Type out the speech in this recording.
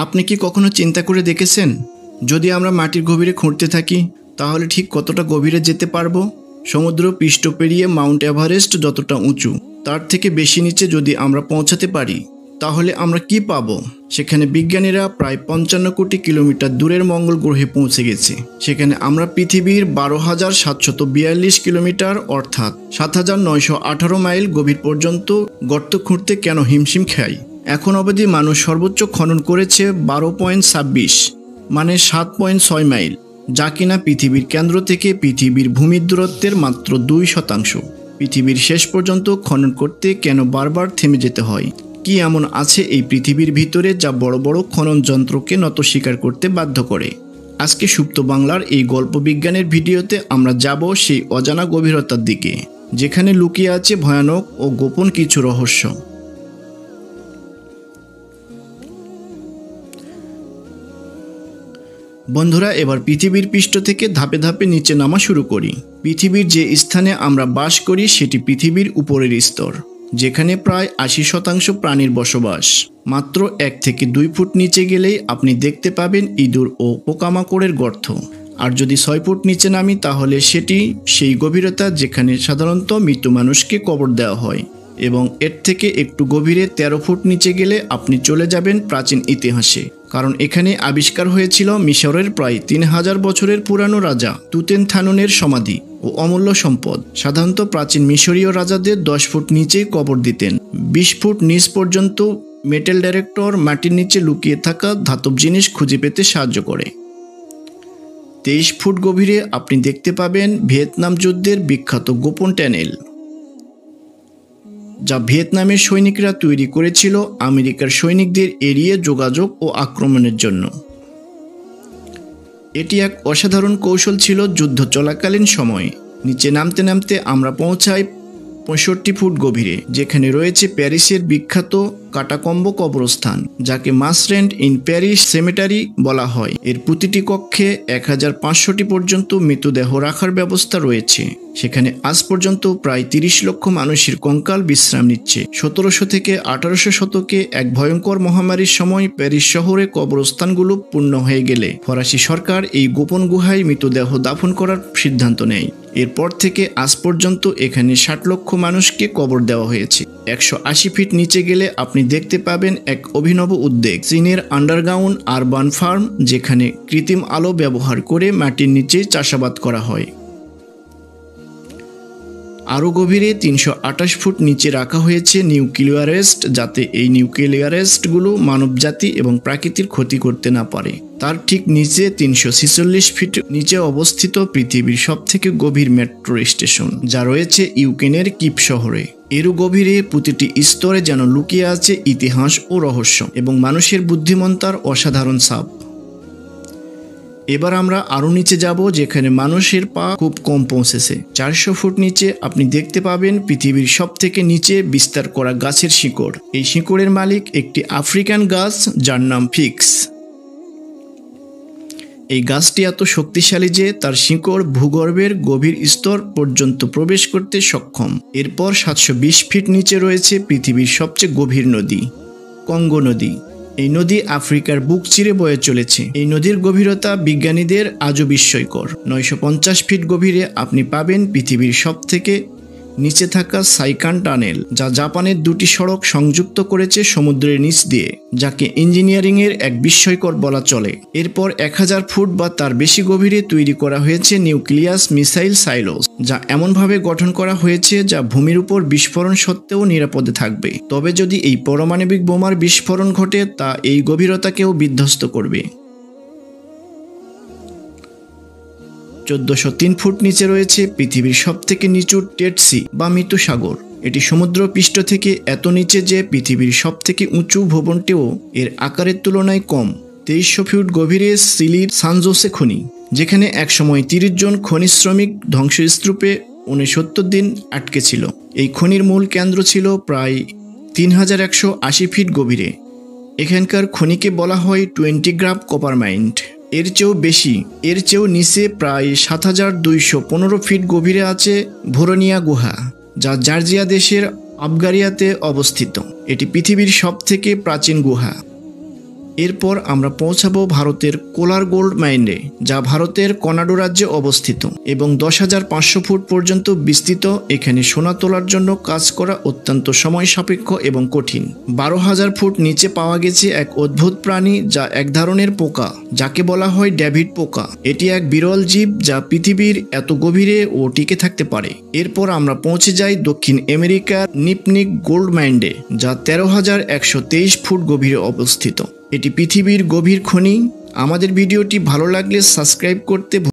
আপনি কি কখনো চিন্তা করে দেখেছেন, যদি আমরা মাটির গভীরে খুঁড়তে থাকি তাহলে ঠিক কতটা গভীরে যেতে পারবো? সমুদ্র পৃষ্ঠ পেরিয়ে মাউন্ট এভারেস্ট যতটা উঁচু, তার থেকে বেশি নিচে যদি আমরা পৌঁছাতে পারি তাহলে আমরা কি পাবো? সেখানে বিজ্ঞানীরা প্রায় 55 কোটি কিলোমিটার দূরের মঙ্গল গ্রহে পৌঁছে গেছে। সেখানে আমরা পৃথিবীর 12,742 কিলোমিটার অর্থাৎ 7,918 মাইল গভীর পর্যন্ত গর্ত খুঁড়তে কেন হিমশিম খাই? এখন অবধি মানুষ সর্বোচ্চ খনন করেছে 12.26 মানে 7.6 মাইল, যা কিনা পৃথিবীর কেন্দ্র থেকে পৃথিবীর ভূমির দূরত্বের মাত্র 2%। পৃথিবীর শেষ পর্যন্ত খনন করতে কেন বারবার থেমে যেতে হয়? কি এমন আছে এই পৃথিবীর ভিতরে যা বড় বড় খনন যন্ত্রকে নত স্বীকার করতে বাধ্য করে? আজকে সুপ্ত বাংলার এই গল্প বিজ্ঞানের ভিডিওতে আমরা যাব সেই অজানা গভীরতার দিকে, যেখানে লুকিয়ে আছে ভয়ানক ও গোপন কিছু রহস্য। বন্ধুরা, এবার পৃথিবীর পৃষ্ঠ থেকে ধাপে ধাপে নিচে নামা শুরু করি। পৃথিবীর যে স্থানে আমরা বাস করি সেটি পৃথিবীর উপরের স্তর, যেখানে প্রায় 80% প্রাণীর বসবাস। মাত্র 1 থেকে 2 ফুট নিচে গেলেই আপনি দেখতে পাবেন ইঁদুর ও পোকামাকড়ের গর্ত। আর যদি 6 ফুট নিচে নামি তাহলে সেটি সেই গভীরতা যেখানে সাধারণত মৃত মানুষকে কবর দেওয়া হয়। এবং এর থেকে একটু গভীরে 13 ফুট নিচে গেলে আপনি চলে যাবেন প্রাচীন ইতিহাসে, কারণ এখানে আবিষ্কার হয়েছিল মিশরের প্রায় 3000 বছরের পুরানো রাজা তুতেনখানুনের সমাধি ও অমূল্য সম্পদ। সাধারণত প্রাচীন মিশরীয় রাজাদের 10 ফুট নিচেই কবর দিতেন। 20 ফুট নিচ পর্যন্ত মেটাল ডিটেক্টর মাটির নিচে লুকিয়ে থাকা ধাতব জিনিস খুঁজে পেতে সাহায্য করে। 23 ফুট গভীরে আপনি দেখতে পাবেন ভিয়েতনাম যুদ্ধের বিখ্যাত গোপন টানেল, যা ভিয়েতনামের সৈনিকরা তৈরি করেছিল আমেরিকার সৈনিকদের এড়িয়ে যোগাযোগ ও আক্রমণের জন্য। এটি এক অসাধারণ কৌশল ছিল যুদ্ধ চলাকালীন সময়ে। নিচে নামতে নামতে আমরা পৌঁছাই 65 ফুট গভীরে, যেখানে রয়েছে প্যারিসের বিখ্যাত কাটাকম্বো কবরস্থান, যাকে মাসরেন্ট ইন প্যারিস সেমেটারি বলা হয়। এর প্রতিটি কক্ষে 1500টি পর্যন্ত মৃতদেহ রাখার ব্যবস্থা রয়েছে। সেখানে আজ পর্যন্ত প্রায় 30 লক্ষ মানুষের কঙ্কাল বিশ্রাম নিচ্ছে। 1700 থেকে 1800 শতকে এক ভয়ঙ্কর মহামারীর সময় প্যারিস শহরে কবরস্থানগুলো পূর্ণ হয়ে গেলে ফরাসি সরকার এই গোপন গুহায় মৃতদেহ দাফন করার সিদ্ধান্ত নেয়। এরপর থেকে আজ পর্যন্ত এখানে 60 লক্ষ মানুষকে কবর দেওয়া হয়েছে। 180 ফিট নিচে গেলে আপনি দেখতে পাবেন এক অভিনব উদ্যোগ, চীনের আন্ডারগ্রাউন্ড আরবান ফার্ম, যেখানে কৃত্রিম আলো ব্যবহার করে মাটির নিচে চাষাবাদ করা হয়। আরও গভীরে 328 ফুট নিচে রাখা হয়েছে নিউক্লিয়ার রেস্ট, যাতে এই নিউক্লিয়ার রেস্টগুলো মানবজাতি এবং প্রাকৃতির ক্ষতি করতে না পারে। তার ঠিক নিচে 346 ফিট নিচে অবস্থিত পৃথিবীর সবথেকে গভীর মেট্রো স্টেশন, যা রয়েছে ইউক্রেনের কিপ শহরে। এরও গভীরে প্রতিটি স্তরে যেন লুকিয়ে আছে ইতিহাস ও রহস্য এবং মানুষের বুদ্ধিমত্তার অসাধারণ ছাপ। এবার আমরা আরও নিচে যাব, যেখানে মানুষের পা খুব কম পৌঁছেছে। 400 ফুট নিচে আপনি দেখতে পাবেন পৃথিবীর সবথেকে নিচে বিস্তার করা গাছের শিকড়। এই শিকড়ের মালিক একটি আফ্রিকান গাছ, যার নাম ফিক্স। এই গাছটি এত শক্তিশালী যে তার শিকড় ভূগর্ভের গভীর স্তর পর্যন্ত প্রবেশ করতে সক্ষম। এরপর 720 ফিট নিচে রয়েছে পৃথিবীর সবচেয়ে গভীর নদী, কঙ্গো নদী। এই নদী আফ্রিকার বুক চিরে বয়ে চলেছে। এই নদীর গভীরতা বিজ্ঞানীদের আজও বিস্ময়কর। 950 ফিট গভীরে আপনি পাবেন পৃথিবীর সবথেকে নিচে থাকা সাইকান টানেল, যা জাপানের 2টি সড়ক সংযুক্ত করেছে সমুদ্রের নিচ দিয়ে, যাকে ইঞ্জিনিয়ারিংয়ের এক বিস্ময়কর বলা চলে। এরপর 1000 ফুট বা তার বেশি গভীরে তৈরি করা হয়েছে নিউক্লিয়াস মিসাইল সাইলোস, যা এমনভাবে গঠন করা হয়েছে যা ভূমির উপর বিস্ফোরণ সত্ত্বেও নিরাপদে থাকবে। তবে যদি এই পারমাণবিক বোমার বিস্ফোরণ ঘটে তা এই গভীরতাকেও বিধ্বস্ত করবে। 1403 ফুট নিচে রয়েছে পৃথিবীর সবথেকে নিচু ডেড সি বা মৃত সাগর। এটি সমুদ্র পৃষ্ঠ থেকে এত নিচে যে পৃথিবীর সবথেকে উঁচু ভবনটিও এর আকারের তুলনায় কম। 2300 ফুট গভীরে চিলির সান জোসে খনি, যেখানে একসময় 30 জন খনি শ্রমিক ধ্বংসস্তূপে 69 দিন আটকে ছিল। এই খনির মূল কেন্দ্র ছিল প্রায় 3180 ফিট গভীরে। এখানকার খনিকে বলা হয় 20 গ্রাম কপার মাইন্ড। এর চেয়েও নিচে প্রায় 7215 ফিট গভীরে আছে ভোরোনিয়া গুহা, যা জর্জিয়া দেশের আবগারিয়াতে অবস্থিত। এটি পৃথিবীর সবথেকে প্রাচীন গুহা। এরপর আমরা পৌঁছাবো ভারতের কোলার গোল্ড মাইনে, যা ভারতের কর্ণাটক রাজ্যে অবস্থিত এবং 10,500 ফুট পর্যন্ত বিস্তৃত। এখানে সোনা তোলার জন্য কাজ করা অত্যন্ত সময় সাপেক্ষ এবং কঠিন। 12,000 ফুট নিচে পাওয়া গেছে এক অদ্ভুত প্রাণী, যা এক ধরনের পোকা, যাকে বলা হয় ডেভিড পোকা। এটি এক বিরল জীব যা পৃথিবীর এত গভীরে ও টিকে থাকতে পারে। এরপর আমরা পৌঁছে যাই দক্ষিণ আমেরিকার নিপনিক গোল্ড মাইন্ডে, যা 13,123 ফুট গভীরে অবস্থিত। এটি পৃথিবীর গভীর খনি। আমাদের ভিডিওটি ভালো লাগলে সাবস্ক্রাইব করতে